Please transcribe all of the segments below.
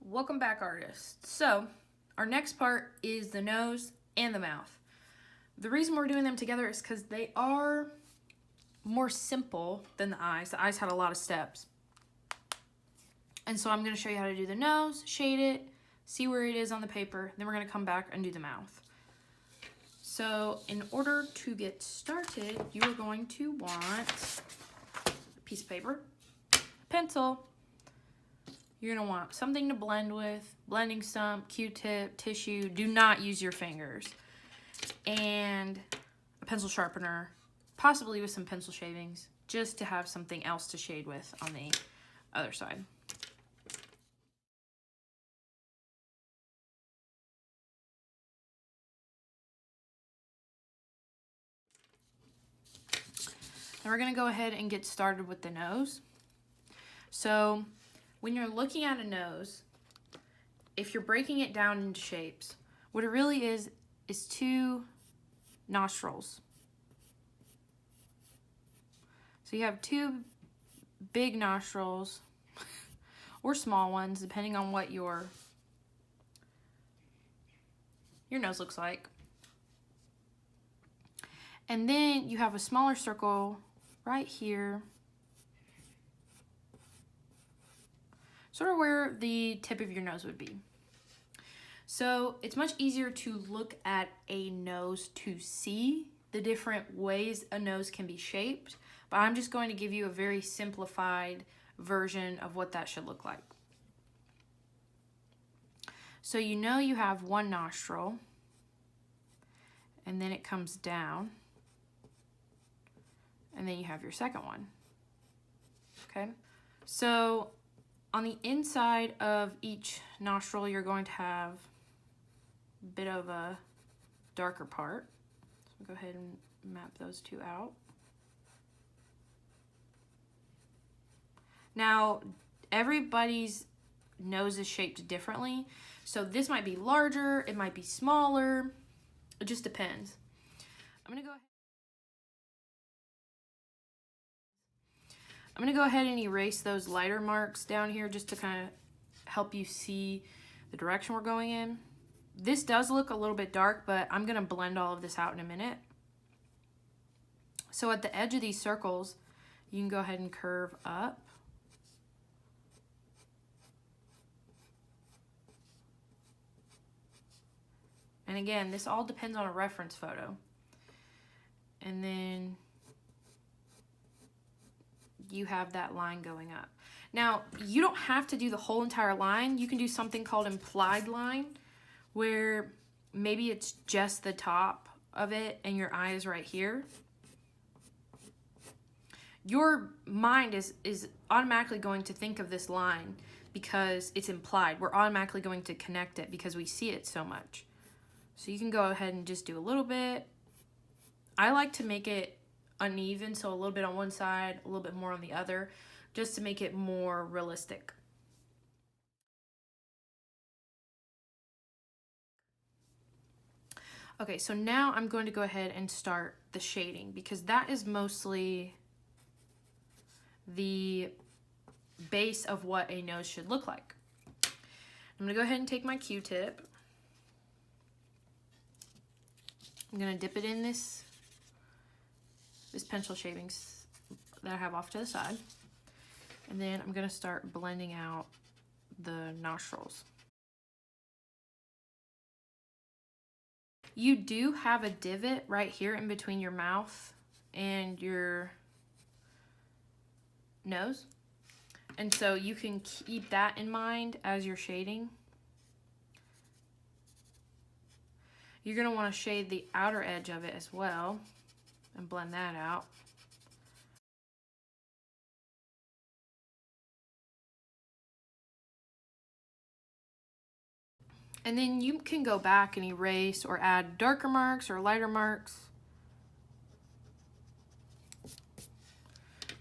Welcome back, artists. So, our next part is the nose and the mouth. The reason we're doing them together is because they are more simple than the eyes. The eyes had a lot of steps. And so I'm going to show you how to do the nose, shade it, see where it is on the paper, then we're going to come back and do the mouth. So, in order to get started, you are going to want a piece of paper, a pencil. You're going to want something to blend with, blending stump, Q-tip, tissue. Do not use your fingers. And a pencil sharpener, possibly with some pencil shavings, just to have something else to shade with on the other side. Now we're going to go ahead and get started with the nose. So when you're looking at a nose, if you're breaking it down into shapes, what it really is two nostrils. So you have two big nostrils or small ones, depending on what your nose looks like. And then you have a smaller circle right here, sort of where the tip of your nose would be. So it's much easier to look at a nose to see the different ways a nose can be shaped, but I'm just going to give you a very simplified version of what that should look like. So you know you have one nostril, and then it comes down, and then you have your second one. Okay, so on the inside of each nostril, you're going to have a bit of a darker part. So go ahead and map those two out. Now, everybody's nose is shaped differently. So this might be larger, it might be smaller. It just depends. I'm gonna go ahead and erase those lighter marks down here just to kind of help you see the direction we're going in. This does look a little bit dark, but I'm gonna blend all of this out in a minute. So at the edge of these circles, you can go ahead and curve up. And again, this all depends on a reference photo. And then you have that line going up. Now, you don't have to do the whole entire line. You can do something called implied line, where maybe it's just the top of it and your eye is right here. Your mind is automatically going to think of this line because it's implied. We're automatically going to connect it because we see it so much. So you can go ahead and just do a little bit. I like to make it uneven, so a little bit on one side, a little bit more on the other, just to make it more realistic. Okay, so now I'm going to go ahead and start the shading because that is mostly the base of what a nose should look like. I'm gonna go ahead and take my Q-tip. I'm gonna dip it in this pencil shavings that I have off to the side. And then I'm gonna start blending out the nostrils. You do have a divot right here in between your mouth and your nose. And so you can keep that in mind as you're shading. You're gonna wanna shade the outer edge of it as well and blend that out. And then you can go back and erase or add darker marks or lighter marks.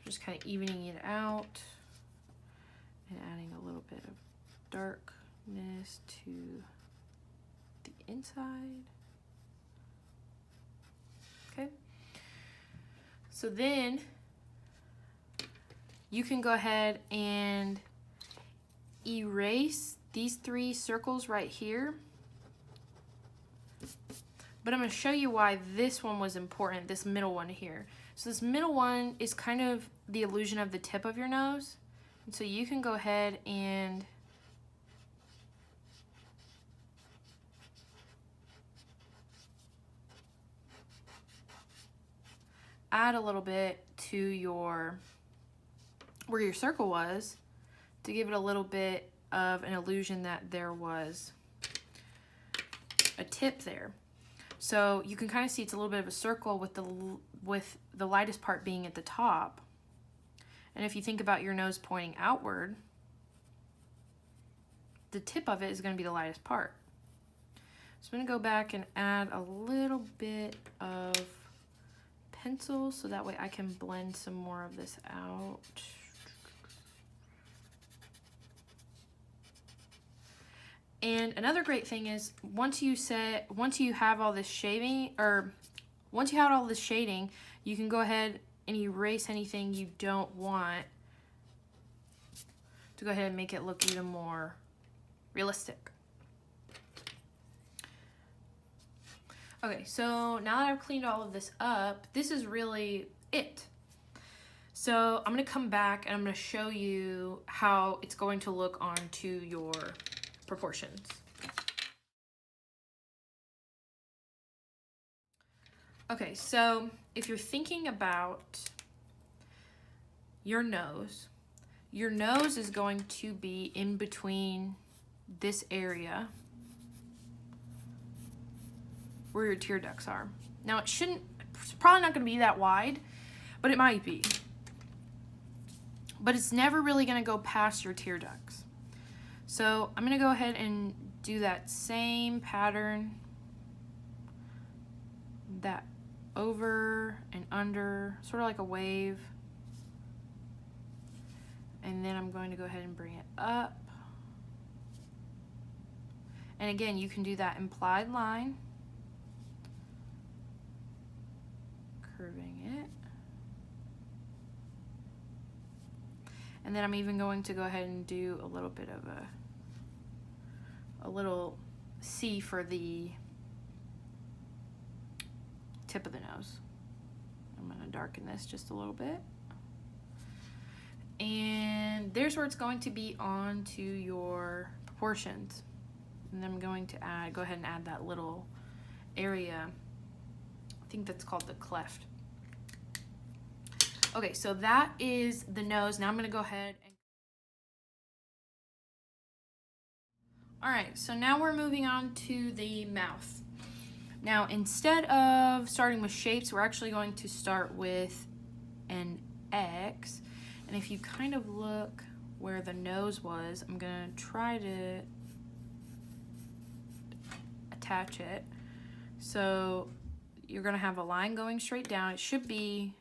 Just kind of evening it out and adding a little bit of darkness to the inside. Okay. So then you can go ahead and erase these 3 circles right here. But I'm going to show you why this one was important, this middle one here. So this middle one is kind of the illusion of the tip of your nose. And so you can go ahead and add a little bit to your, where your circle was, to give it a little bit of an illusion that there was a tip there. So you can kind of see it's a little bit of a circle with the lightest part being at the top. And if you think about your nose pointing outward, the tip of it is going to be the lightest part. So I'm going to go back and add a little bit of pencil so that way I can blend some more of this out. And another great thing is once you have all this shading, you can go ahead and erase anything you don't want to go ahead and make it look even more realistic. Okay, so now that I've cleaned all of this up, this is really it. So I'm gonna come back and I'm gonna show you how it's going to look onto your proportions. Okay, so if you're thinking about your nose is going to be in between this area where your tear ducts are. Now it's probably not gonna be that wide, but it might be. But it's never really gonna go past your tear ducts. So I'm gonna go ahead and do that same pattern, that over and under, sort of like a wave. And then I'm going to go ahead and bring it up. And again, you can do that implied line, curving it. And then I'm even going to go ahead and do a little bit of a little C for the tip of the nose. I'm going to darken this just a little bit. And there's where it's going to be onto your proportions. And then I'm going to go ahead and add that little area. I think that's called the cleft. Okay, so that is the nose. Now I'm going to go ahead and... All right, so now we're moving on to the mouth. Now, instead of starting with shapes, we're actually going to start with an X. And if you kind of look where the nose was, I'm gonna try to attach it. So you're gonna have a line going straight down. It should be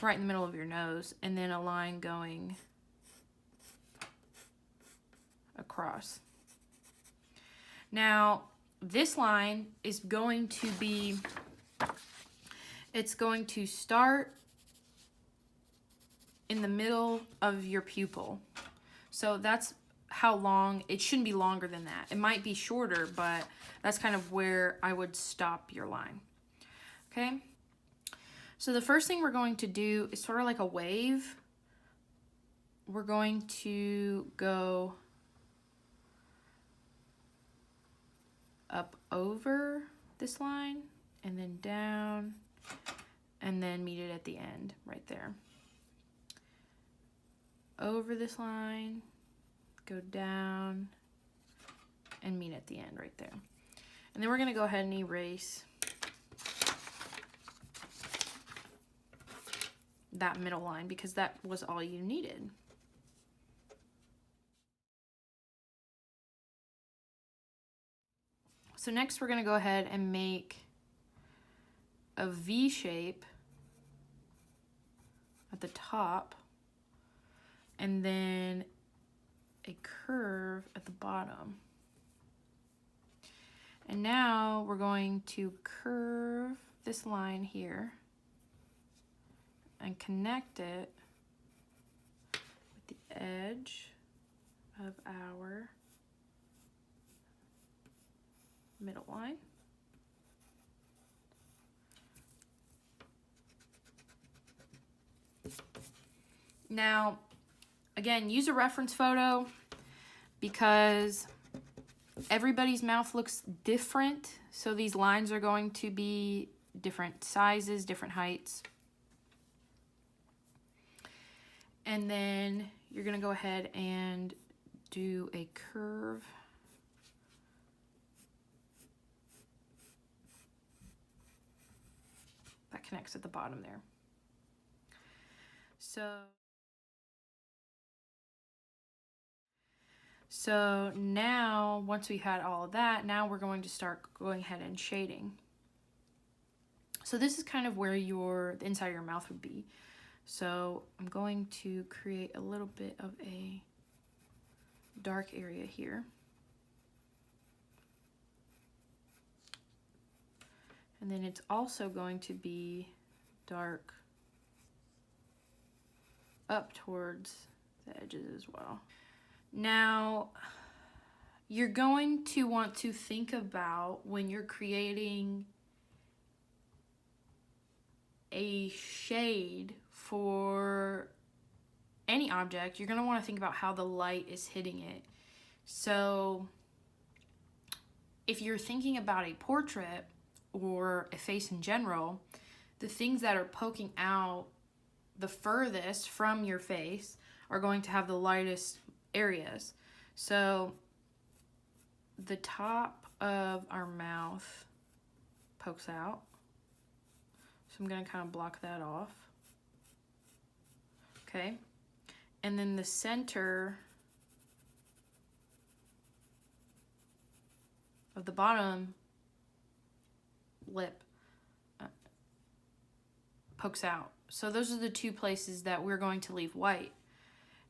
right in the middle of your nose, and then a line going across. Now, this line is going to be, it's going to start in the middle of your pupil. So that's how long, it shouldn't be longer than that. It might be shorter, but that's kind of where I would stop your line. Okay? So the first thing we're going to do is sort of like a wave. We're going to go up over this line and then down and then meet it at the end right there. Over this line, go down and meet at the end right there. And then we're gonna go ahead and erase that middle line because that was all you needed. So next we're gonna go ahead and make a V shape at the top and then a curve at the bottom. And now we're going to curve this line here and connect it with the edge of our middle line. Now, again, use a reference photo because everybody's mouth looks different. So these lines are going to be different sizes, different heights. And then you're going to go ahead and do a curve. That connects at the bottom there. So now, once we had all of that, now we're going to start going ahead and shading. So this is kind of where the inside of your mouth would be. So I'm going to create a little bit of a dark area here. And then it's also going to be dark up towards the edges as well. Now, you're going to want to think about when you're creating a shade for any object, you're going to want to think about how the light is hitting it. So if you're thinking about a portrait or a face in general, the things that are poking out the furthest from your face are going to have the lightest areas. So the top of our mouth pokes out. So I'm going to kind of block that off. Okay. And then the center of the bottom lip pokes out. So those are the two places that we're going to leave white.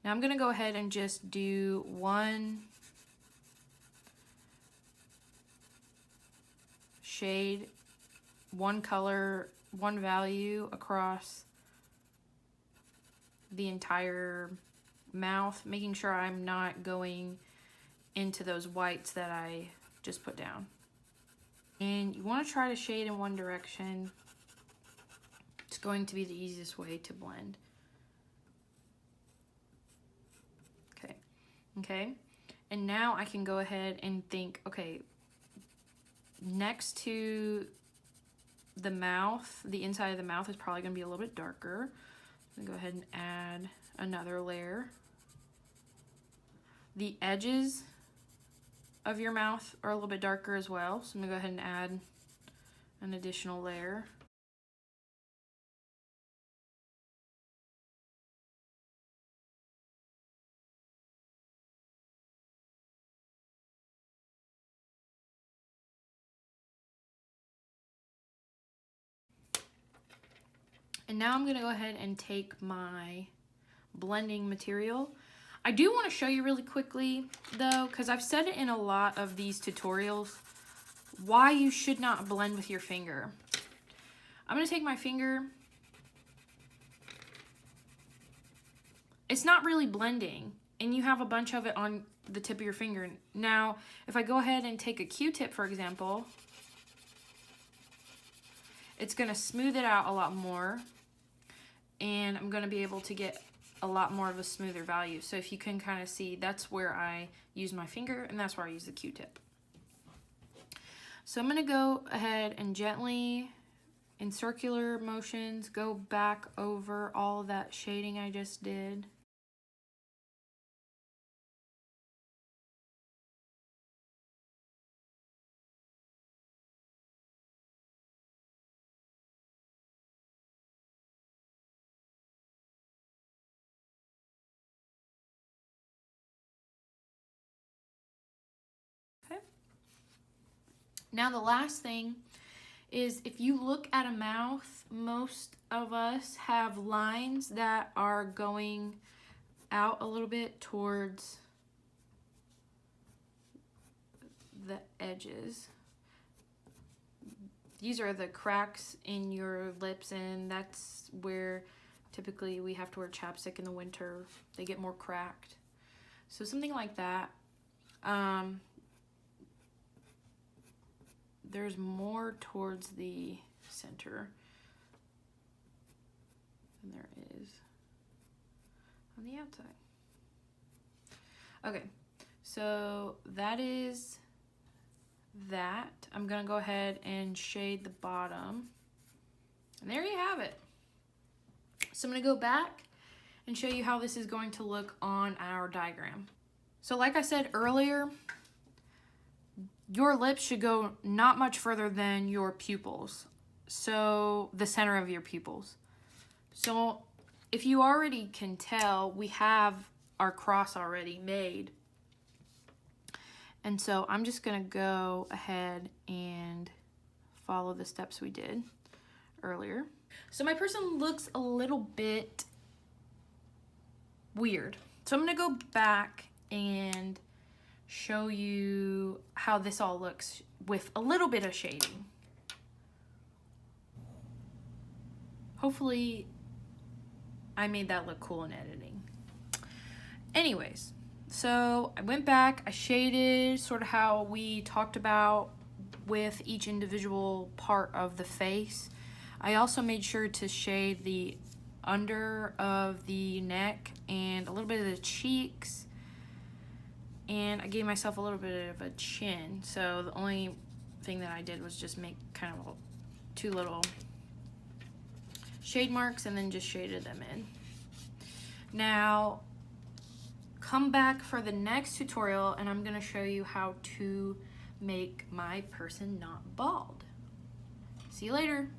Now I'm going to go ahead and just do one shade, one color, one value across the entire mouth, making sure I'm not going into those whites that I just put down. And you want to try to shade in one direction. It's going to be the easiest way to blend. Okay, and now I can go ahead and think, okay, next to the mouth, the inside of the mouth is probably going to be a little bit darker. I'm going to go ahead and add another layer. The edges of your mouth are a little bit darker as well, so I'm going to go ahead and add an additional layer. And now I'm going to go ahead and take my blending material. I do want to show you really quickly though, because I've said it in a lot of these tutorials, why you should not blend with your finger. I'm going to take my finger. It's not really blending, and you have a bunch of it on the tip of your finger. Now, if I go ahead and take a Q-tip, for example, it's going to smooth it out a lot more, and I'm going to be able to get a lot more of a smoother value. So if you can kind of see, that's where I use my finger, and that's where I use the Q-tip. So I'm going to go ahead and gently, in circular motions, go back over all of that shading I just did. Now the last thing is, if you look at a mouth, most of us have lines that are going out a little bit towards the edges. These are the cracks in your lips, and that's where typically we have to wear chapstick in the winter. They get more cracked. So something like that. there's more towards the center than there is on the outside. Okay, so that is that. I'm gonna go ahead and shade the bottom. And there you have it. So I'm gonna go back and show you how this is going to look on our diagram. So like I said earlier, your lips should go not much further than your pupils. So the center of your pupils. So if you already can tell, we have our cross already made. And so I'm just gonna go ahead and follow the steps we did earlier. So my person looks a little bit weird. So I'm gonna go back and show you how this all looks with a little bit of shading. Hopefully I made that look cool in editing. Anyways, so I went back, I shaded sort of how we talked about with each individual part of the face. I also made sure to shade the under of the neck and a little bit of the cheeks. And I gave myself a little bit of a chin. So the only thing that I did was just make kind of two little shade marks and then just shaded them in. Now, come back for the next tutorial and I'm gonna show you how to make my person not bald. See you later.